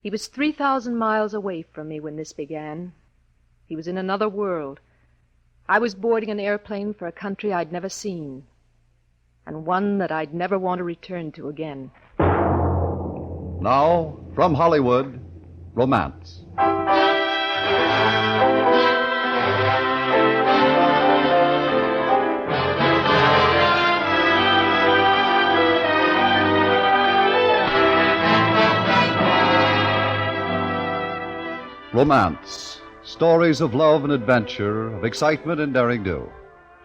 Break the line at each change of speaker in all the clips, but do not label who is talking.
He was 3,000 miles away from me when this began. He was in another world. I was boarding an airplane for a country I'd never seen, and one that I'd never want to return to again.
Now, from Hollywood, Romance. Romance. Stories of love and adventure, of excitement and daring-do.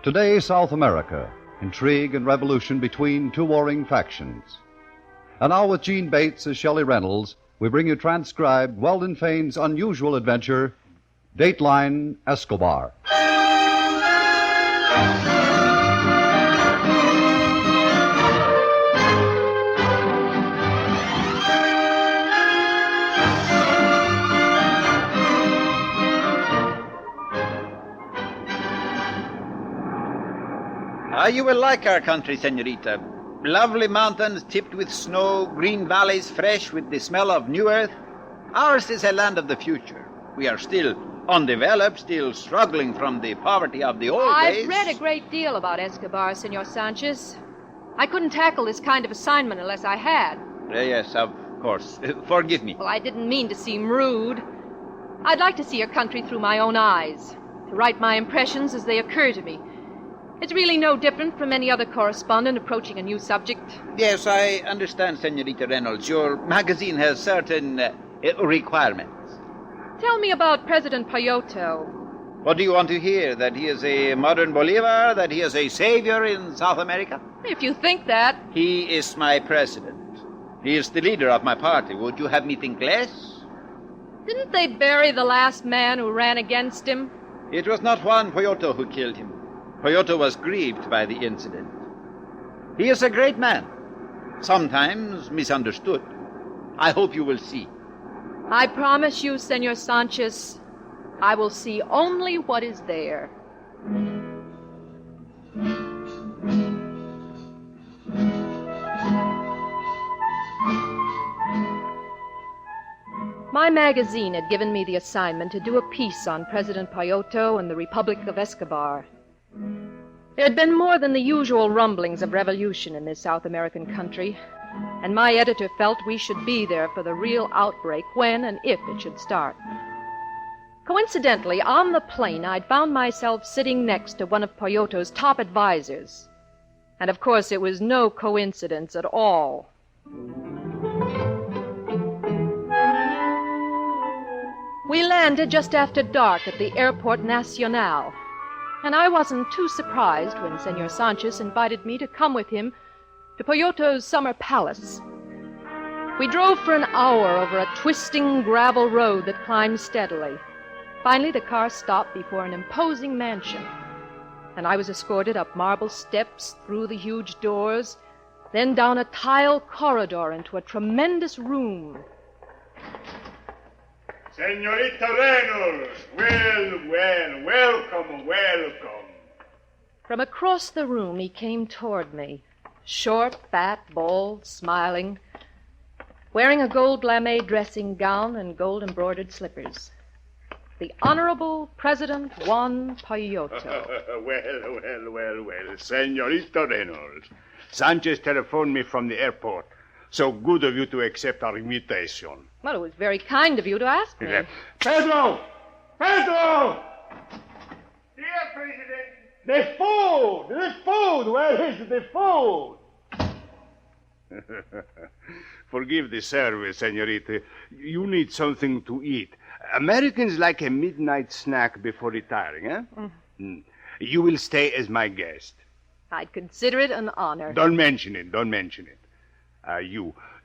Today, South America. Intrigue and revolution between two warring factions. And now with Gene Bates as Shelley Reynolds, we bring you transcribed Weldon Fane's unusual adventure, Dateline Escobar.
You will like our country, senorita. Lovely mountains tipped with snow, green valleys fresh with the smell of new earth. Ours is a land of the future. We are still undeveloped, still struggling from the poverty of the old days.
I've read a great deal about Escobar, Senor Sanchez. I couldn't tackle this kind of assignment unless I had.
Yes, of course. Forgive me.
Well, I didn't mean to seem rude. I'd like to see your country through my own eyes, to write my impressions as they occur to me. It's really no different from any other correspondent approaching a new subject.
Yes, I understand, Senorita Reynolds. Your magazine has certain requirements.
Tell me about President Pyoto.
What do you want to hear? That he is a modern Bolivar? That he is a savior in South America?
If you think that.
He is my president. He is the leader of my party. Would you have me think less?
Didn't they bury the last man who ran against him?
It was not Juan Pyoto who killed him. Pyoto was grieved by the incident. He is a great man, sometimes misunderstood. I hope you will see.
I promise you, Senor Sanchez, I will see only what is there. My magazine had given me the assignment to do a piece on President Pyoto and the Republic of Escobar. There had been more than the usual rumblings of revolution in this South American country, and my editor felt we should be there for the real outbreak when and if it should start. Coincidentally, on the plane, I'd found myself sitting next to one of Pyoto's top advisors. And of course, it was no coincidence at all. We landed just after dark at the Airport Nacional, and I wasn't too surprised when Senor Sanchez invited me to come with him to Pyoto's summer palace. We drove for an hour over a twisting gravel road that climbed steadily. Finally, the car stopped before an imposing mansion, and I was escorted up marble steps, through the huge doors, then down a tile corridor into a tremendous room.
Senorita Reynolds, welcome.
From across the room, he came toward me, short, fat, bald, smiling, wearing a gold lame dressing gown and gold-embroidered slippers. The Honorable President Juan Pyoto.
Well, Senorita Reynolds. Sanchez telephoned me from the airport. So good of you to accept our invitation.
Well, it was very kind of you to ask me.
Pedro! Dear President! The food! Where is the food? Forgive the service, senorita. You need something to eat. Americans like a midnight snack before retiring, eh? You will stay as my guest.
I'd consider it an honor.
Don't mention it.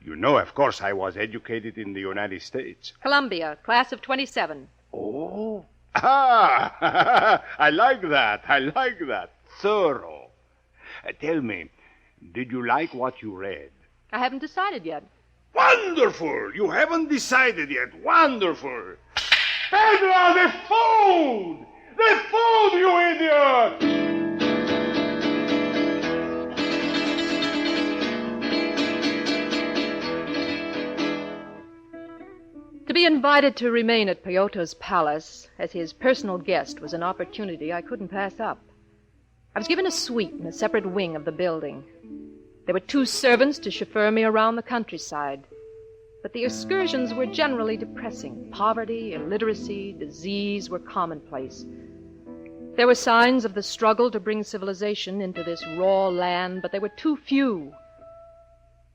You know, of course, I was educated in the United States.
Columbia, class of 27.
Oh. I like that. Thorough. Tell me, did you like what you read?
I haven't decided yet.
Wonderful! You haven't decided yet. Wonderful. Pedro, the food! The food, you idiot!
To be invited to remain at Pyoto's palace as his personal guest was an opportunity I couldn't pass up. I was given a suite in a separate wing of the building. There were 2 servants to chauffeur me around the countryside. But the excursions were generally depressing. Poverty, illiteracy, disease were commonplace. There were signs of the struggle to bring civilization into this raw land, but they were too few.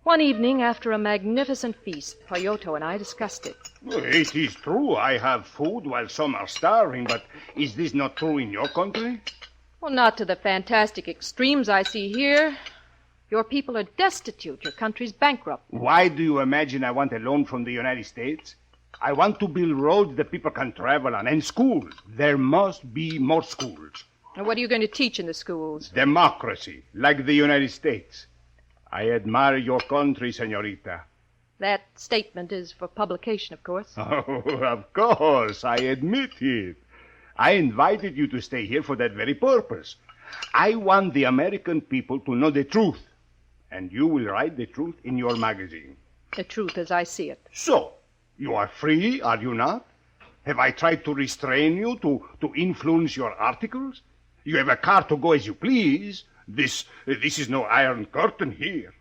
One evening, after a magnificent feast, Pyoto and I discussed it.
It is true I have food while some are starving, but is this not true in your country?
Well, not to the fantastic extremes I see here. Your people are destitute. Your country's bankrupt.
Why do you imagine I want a loan from the United States? I want to build roads that people can travel on, and schools. There must be more schools.
And what are you going to teach in the schools?
Democracy, like the United States. I admire your country, señorita.
That statement is for publication, of course.
Oh, of course. I admit it. I invited you to stay here for that very purpose. I want the American people to know the truth. And you will write the truth in your magazine.
The truth as I see it.
So, you are free, are you not? Have I tried to restrain you, to influence your articles? You have a car to go as you please. This is no iron curtain here.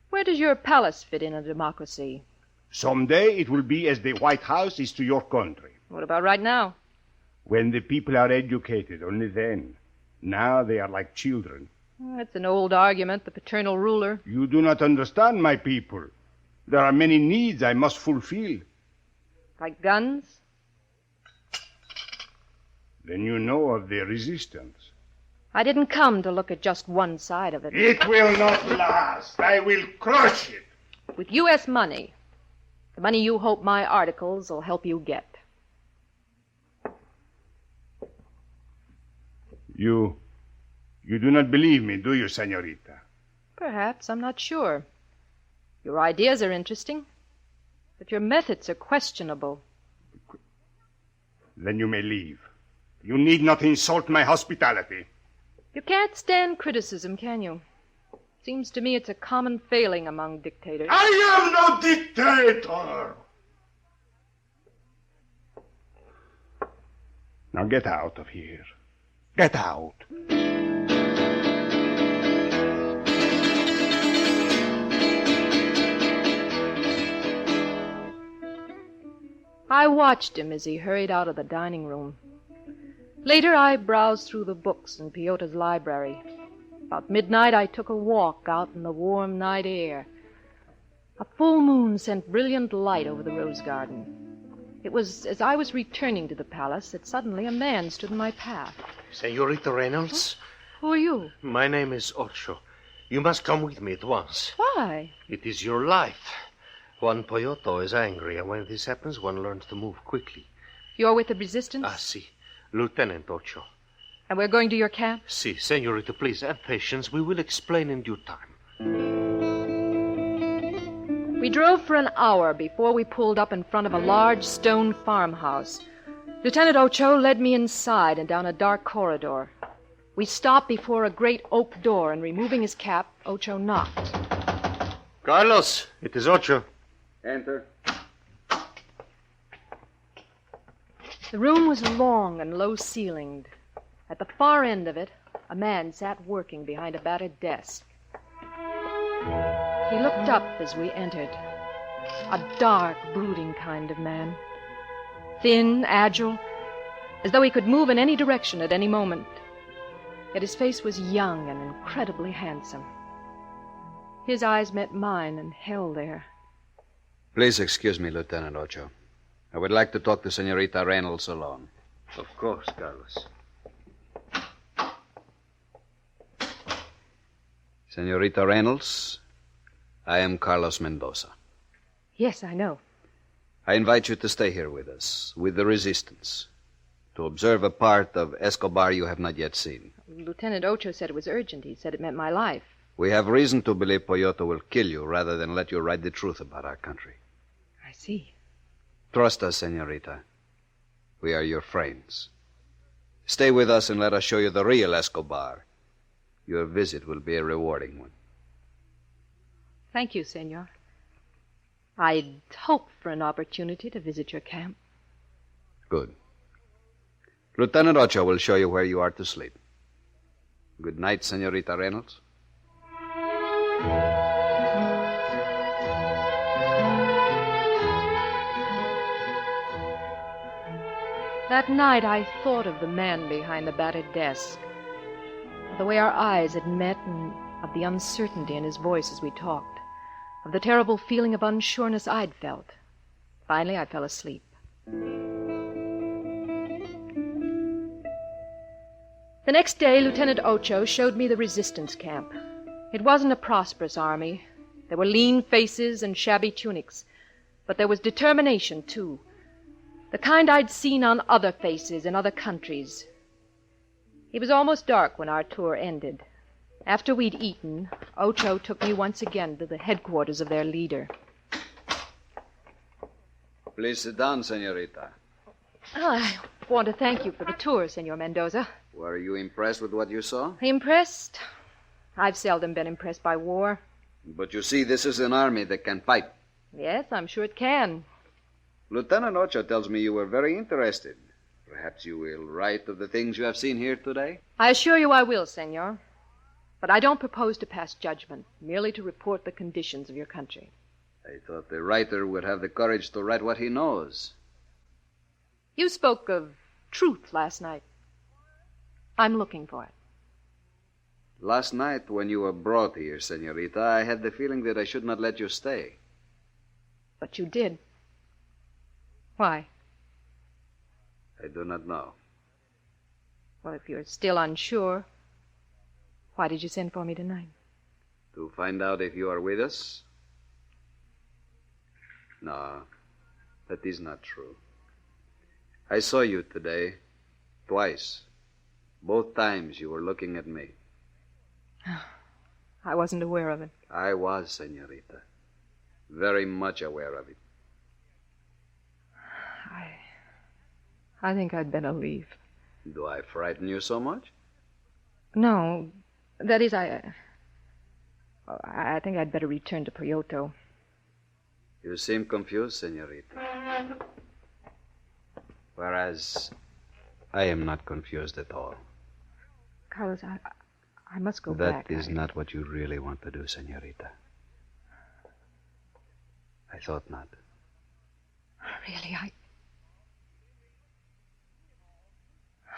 Where does your palace fit in a democracy?
Someday it will be as the White House is to your country.
What about right now?
When the people are educated, only then. Now they are like children.
That's an old argument, the paternal ruler.
You do not understand my people. There are many needs I must fulfill.
Like guns?
Then you know of the resistance.
I didn't come to look at just one side of it.
It will not last. I will crush it.
With U.S. money. The money you hope my articles will help you get. You do not believe me, do you, señorita? Perhaps. I'm not sure. Your ideas are interesting, but your methods are questionable.
Then you may leave. You need not insult my hospitality.
You can't stand criticism, can you? Seems to me it's a common failing among dictators.
I am no dictator! Now get out of here. Get out.
I watched him as he hurried out of the dining room. Later, I browsed through the books in Pyoto's library. About midnight, I took a walk out in the warm night air. A full moon sent brilliant light over the rose garden. It was as I was returning to the palace that suddenly a man stood in my path.
Senorita Reynolds?
Who are you?
My name is Ocho. You must come with me at once.
Why?
It is your life. Juan Pyoto is angry, and when this happens, one learns to move quickly.
You're with the resistance?
Ah, si. Lieutenant Ocho.
And we're going to your camp?
Si, senorita, please have patience. We will explain in due time.
We drove for an hour before we pulled up in front of a large stone farmhouse. Lieutenant Ocho led me inside and down a dark corridor. We stopped before a great oak door, and removing his cap, Ocho knocked.
Carlos, it is Ocho.
Enter.
The room was long and low-ceilinged. At the far end of it, a man sat working behind a battered desk. He looked up as we entered. A dark, brooding kind of man. Thin, agile, as though he could move in any direction at any moment. Yet his face was young and incredibly handsome. His eyes met mine and held there.
Please excuse me, Lieutenant Ocho. I would like to talk to Senorita Reynolds alone.
Of course, Carlos.
Senorita Reynolds, I am Carlos Mendoza.
Yes, I know.
I invite you to stay here with us, with the resistance, to observe a part of Escobar you have not yet seen.
Lieutenant Ocho said it was urgent. He said it meant my life.
We have reason to believe Pyoto will kill you rather than let you write the truth about our country.
I see.
Trust us, Senorita. We are your friends. Stay with us and let us show you the real Escobar. Your visit will be a rewarding one.
Thank you, Senor. I'd hoped for an opportunity to visit your camp.
Good. Lieutenant Ocho will show you where you are to sleep. Good night, Senorita Reynolds.
That night I thought of the man behind the battered desk, of the way our eyes had met, and of the uncertainty in his voice as we talked, of the terrible feeling of unsureness I'd felt. Finally, I fell asleep. The next day, Lieutenant Ocho showed me the resistance camp. It wasn't a prosperous army. There were lean faces and shabby tunics, but there was determination, too. The kind I'd seen on other faces in other countries. It was almost dark when our tour ended. After we'd eaten, Ocho took me once again to the headquarters of their leader.
Please sit down, Senorita.
Oh, I want to thank you for the tour, Senor Mendoza.
Were you impressed with what you saw?
Impressed? I've seldom been impressed by war.
But you see, this is an army that can fight.
Yes, I'm sure it can.
Lieutenant Ocho tells me you were very interested. Perhaps you will write of the things you have seen here today?
I assure you I will, Senor. But I don't propose to pass judgment, merely to report the conditions of your country.
I thought the writer would have the courage to write what he knows.
You spoke of truth last night. I'm looking for it.
Last night, when you were brought here, Senorita, I had the feeling that I should not let you stay.
But you did. Why?
I do not know.
Well, if you're still unsure, why did you send for me tonight?
To find out if you are with us? No, that is not true. I saw you today, twice. Both times you were looking at me.
I wasn't aware of it.
I was, Senorita. Very much aware of it.
I think I'd better leave.
Do I frighten you so much?
No. That is, I think I'd better return to Puerto.
You seem confused, Senorita. Whereas I am not confused at all.
Carlos, I must go back.
That is not what you really want to do, Senorita. I thought not.
Really,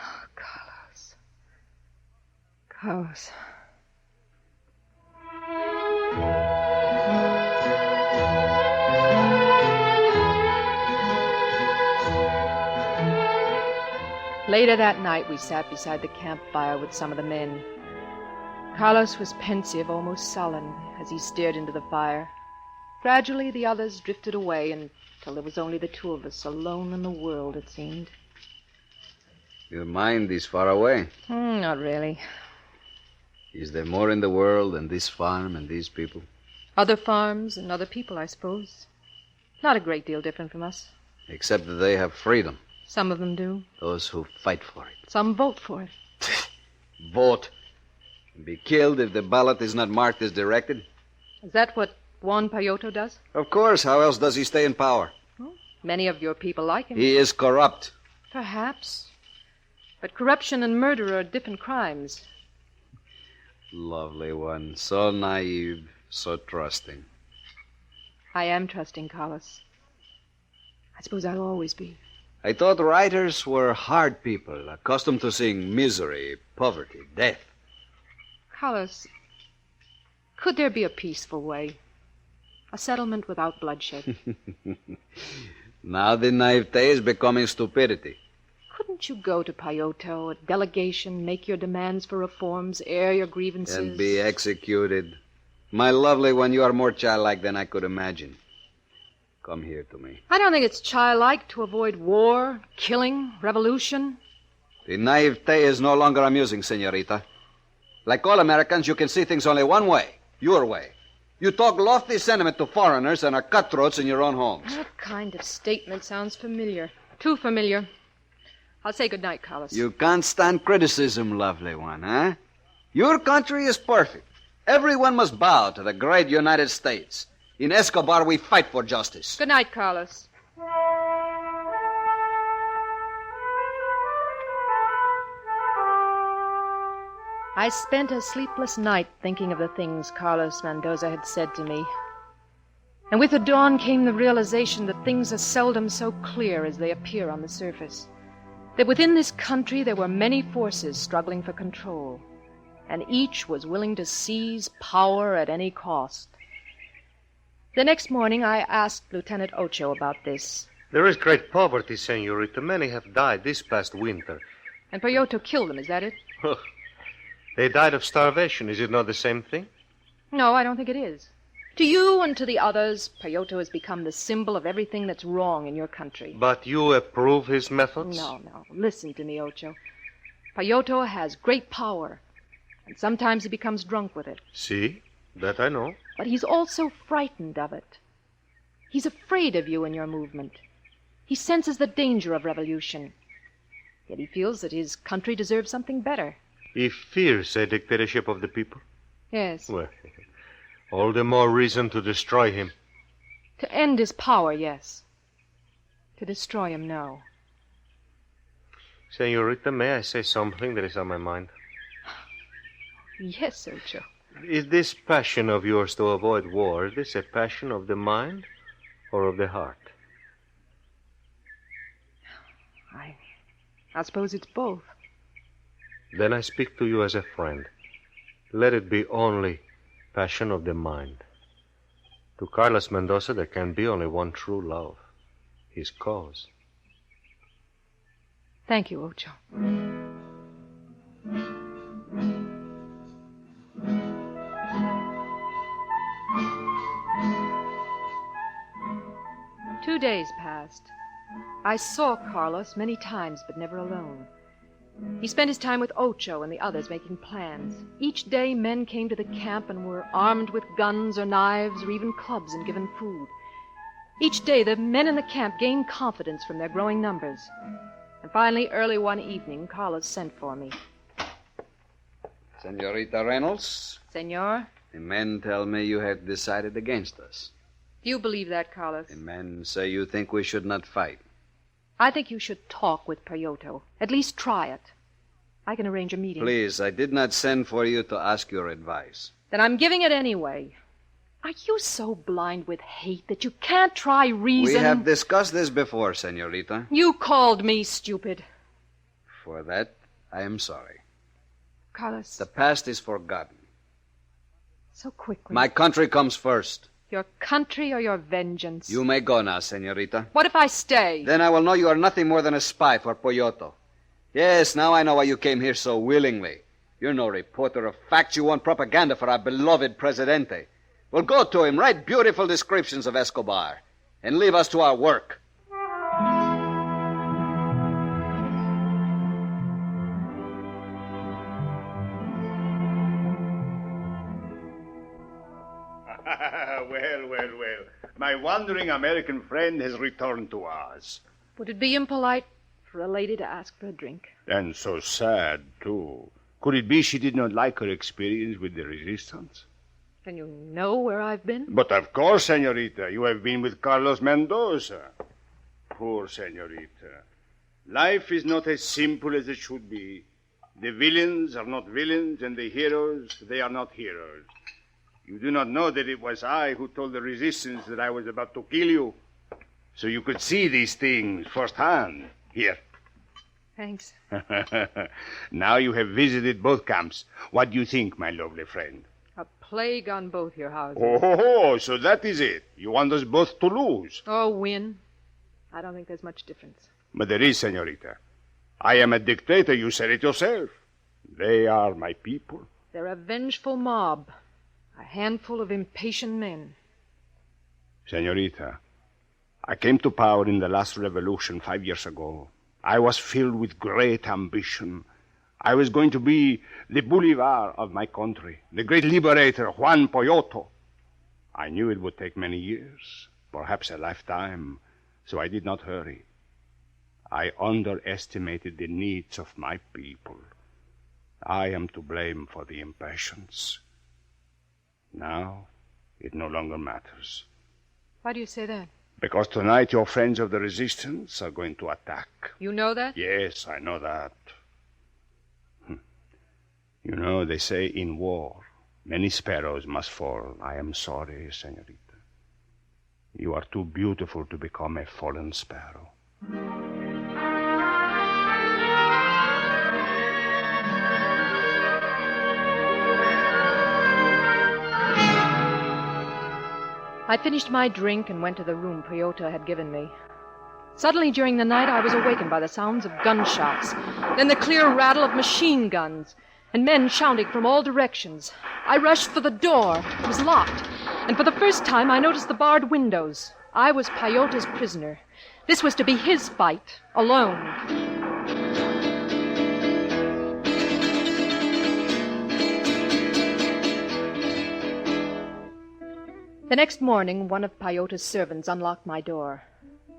Oh, Carlos. Carlos. Later that night, we sat beside the campfire with some of the men. Carlos was pensive, almost sullen, as he stared into the fire. Gradually, the others drifted away until there was only the two of us, alone in the world, it seemed.
Your mind is far away.
Not really.
Is there more in the world than this farm and these people?
Other farms and other people, I suppose. Not a great deal different from us.
Except that they have freedom.
Some of them do.
Those who fight for it.
Some vote for it.
Vote. Be killed if the ballot is not marked as directed.
Is that what Juan Payoto does?
Of course. How else does he stay in power?
Well, many of your people like him.
He is corrupt.
Perhaps. But corruption and murder are different crimes.
Lovely one. So naive, so trusting.
I am trusting, Carlos. I suppose I'll always be.
I thought writers were hard people, accustomed to seeing misery, poverty, death.
Carlos, could there be a peaceful way? A settlement without bloodshed?
Now the naivete is becoming stupidity.
Couldn't you go to Payoto, a delegation, make your demands for reforms, air your grievances?
And be executed. My lovely one, you are more childlike than I could imagine. Come here to me.
I don't think it's childlike to avoid war, killing, revolution.
The naivete is no longer amusing, Senorita. Like all Americans, you can see things only one way, your way. You talk lofty sentiment to foreigners and are cutthroats in your own homes.
That kind of statement sounds familiar. Too familiar. I'll say good night, Carlos.
You can't stand criticism, lovely one, huh? Your country is perfect. Everyone must bow to the great United States. In Escobar, we fight for justice.
Good night, Carlos. I spent a sleepless night thinking of the things Carlos Mendoza had said to me. And with the dawn came the realization that things are seldom so clear as they appear on the surface. That within this country there were many forces struggling for control, and each was willing to seize power at any cost. The next morning I asked Lieutenant Ocho about this.
There is great poverty, Senorita. Many have died this past winter.
And Peyoto killed them, is that it?
They died of starvation. Is it not the same thing?
No, I don't think it is. To you and to the others, Peyoto has become the symbol of everything that's wrong in your country.
But you approve his methods?
No. Listen to me, Ocho. Peyoto has great power, and sometimes he becomes drunk with it.
See? That I know.
But he's also frightened of it. He's afraid of you and your movement. He senses the danger of revolution. Yet he feels that his country deserves something better.
He fears a dictatorship of the people?
Yes.
Well, all the more reason to destroy him.
To end his power, yes. To destroy him, no.
Senorita, may I say something that is on my mind?
Yes, Ocho.
Is this passion of yours to avoid war, is this a passion of the mind or of the heart?
I suppose it's both.
Then I speak to you as a friend. Let it be only passion of the mind. To Carlos Mendoza, there can be only one true love, his cause.
Thank you, Ocho. 2 days passed. I saw Carlos many times, but never alone. He spent his time with Ocho and the others making plans. Each day men came to the camp and were armed with guns or knives or even clubs and given food. Each day the men in the camp gained confidence from their growing numbers. And finally, early one evening, Carlos sent for me.
Senorita Reynolds?
Senor?
The men tell me you have decided against us.
Do you believe that, Carlos?
The men say you think we should not fight.
I think you should talk with Peyoto. At least try it. I can arrange a meeting.
Please, I did not send for you to ask your advice.
Then I'm giving it anyway. Are you so blind with hate that you can't try reason?
We have discussed this before, Senorita.
You called me stupid.
For that, I am sorry.
Carlos.
The past is forgotten.
So quickly.
My country comes first.
Your country or your vengeance?
You may go now, Senorita.
What if I stay?
Then I will know you are nothing more than a spy for Peyoto. Yes, now I know why you came here so willingly. You're no reporter of facts. You want propaganda for our beloved Presidente. Well, go to him, write beautiful descriptions of Escobar, and leave us to our work.
Well. My wandering American friend has returned to us.
Would it be impolite for a lady to ask for a drink?
And so sad, too. Could it be she did not like her experience with the resistance?
Then you know where I've been?
But of course, Senorita, you have been with Carlos Mendoza. Poor Senorita. Life is not as simple as it should be. The villains are not villains, and the heroes, they are not heroes. You do not know that it was I who told the resistance that I was about to kill you. So you could see these things firsthand. Here.
Thanks.
Now you have visited both camps. What do you think, my lovely friend?
A plague on both your houses.
Oh, so that is it. You want us both to lose.
Or win. I don't think there's much difference.
But there is, Senorita. I am a dictator, you said it yourself. They are my people.
They're a vengeful mob. A handful of impatient men.
Senorita, I came to power in the last revolution 5 years ago. I was filled with great ambition. I was going to be the Bolivar of my country, the great liberator, Juan Peyoto. I knew it would take many years, perhaps a lifetime, so I did not hurry. I underestimated the needs of my people. I am to blame for the impatience. Now, it no longer matters.
Why do you say that?
Because tonight your friends of the resistance are going to attack.
You know that?
Yes, I know that. You know, they say in war, many sparrows must fall. I am sorry, senorita. You are too beautiful to become a fallen sparrow.
I finished my drink and went to the room Pyotr had given me. Suddenly, during the night, I was awakened by the sounds of gunshots, then the clear rattle of machine guns, and men shouting from all directions. I rushed for the door. It was locked, and for the first time I noticed the barred windows. I was Pyotr's prisoner. This was to be his fight, alone. The next morning, one of Pyotr's servants unlocked my door.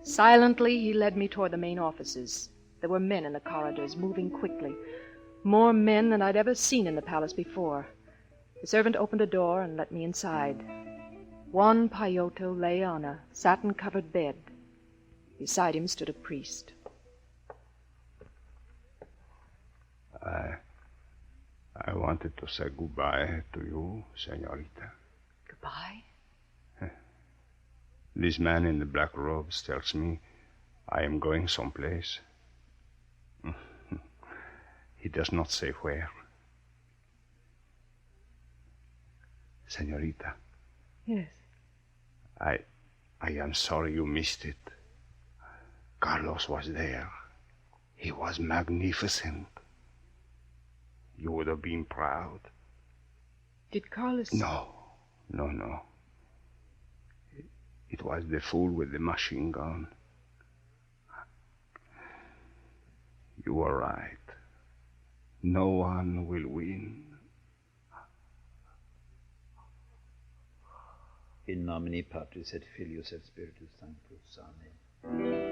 Silently, he led me toward the main offices. There were men in the corridors, moving quickly. More men than I'd ever seen in the palace before. The servant opened a door and let me inside. Juan Pyotr lay on a satin-covered bed. Beside him stood a priest.
I wanted to say goodbye to you, senorita.
Goodbye?
This man in the black robes tells me I am going someplace. He does not say where. Senorita.
Yes.
I am sorry you missed it. Carlos was there. He was magnificent. You would have been proud.
Did Carlos...
No. It was the fool with the machine gun. You were right. No one will win.
In nomine Patris et Filius et Spiritus Sanctus. Amen.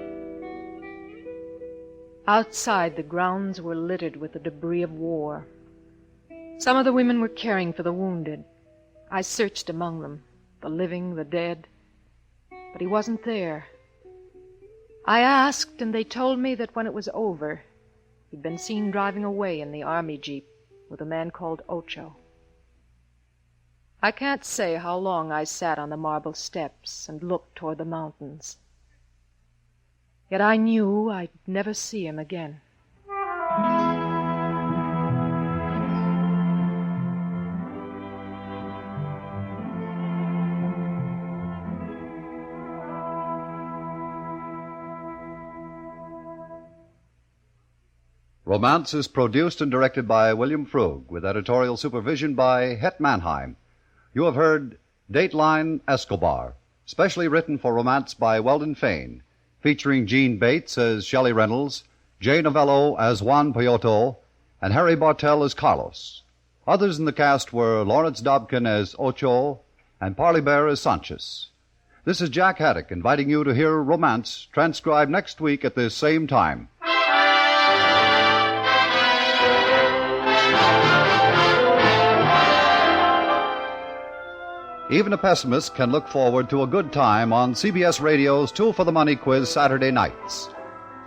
Outside, the grounds were littered with the debris of war. Some of the women were caring for the wounded. I searched among them, the living, the dead. But he wasn't there. I asked, and they told me that when it was over, he'd been seen driving away in the army jeep with a man called Ocho. I can't say how long I sat on the marble steps and looked toward the mountains. Yet I knew I'd never see him again.
Romance is produced and directed by William Frug, with editorial supervision by Het Mannheim. You have heard Dateline, Escobar, specially written for romance by Weldon Fane, featuring Jean Bates as Shelley Reynolds, Jay Novello as Juan Pyotr, and Harry Bartell as Carlos. Others in the cast were Lawrence Dobkin as Ocho and Parley Bear as Sanchez. This is Jack Haddock inviting you to hear Romance, transcribed next week at this same time. Even a pessimist can look forward to a good time on CBS Radio's Two for the Money quiz Saturday nights.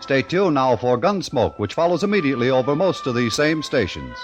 Stay tuned now for Gunsmoke, which follows immediately over most of these same stations.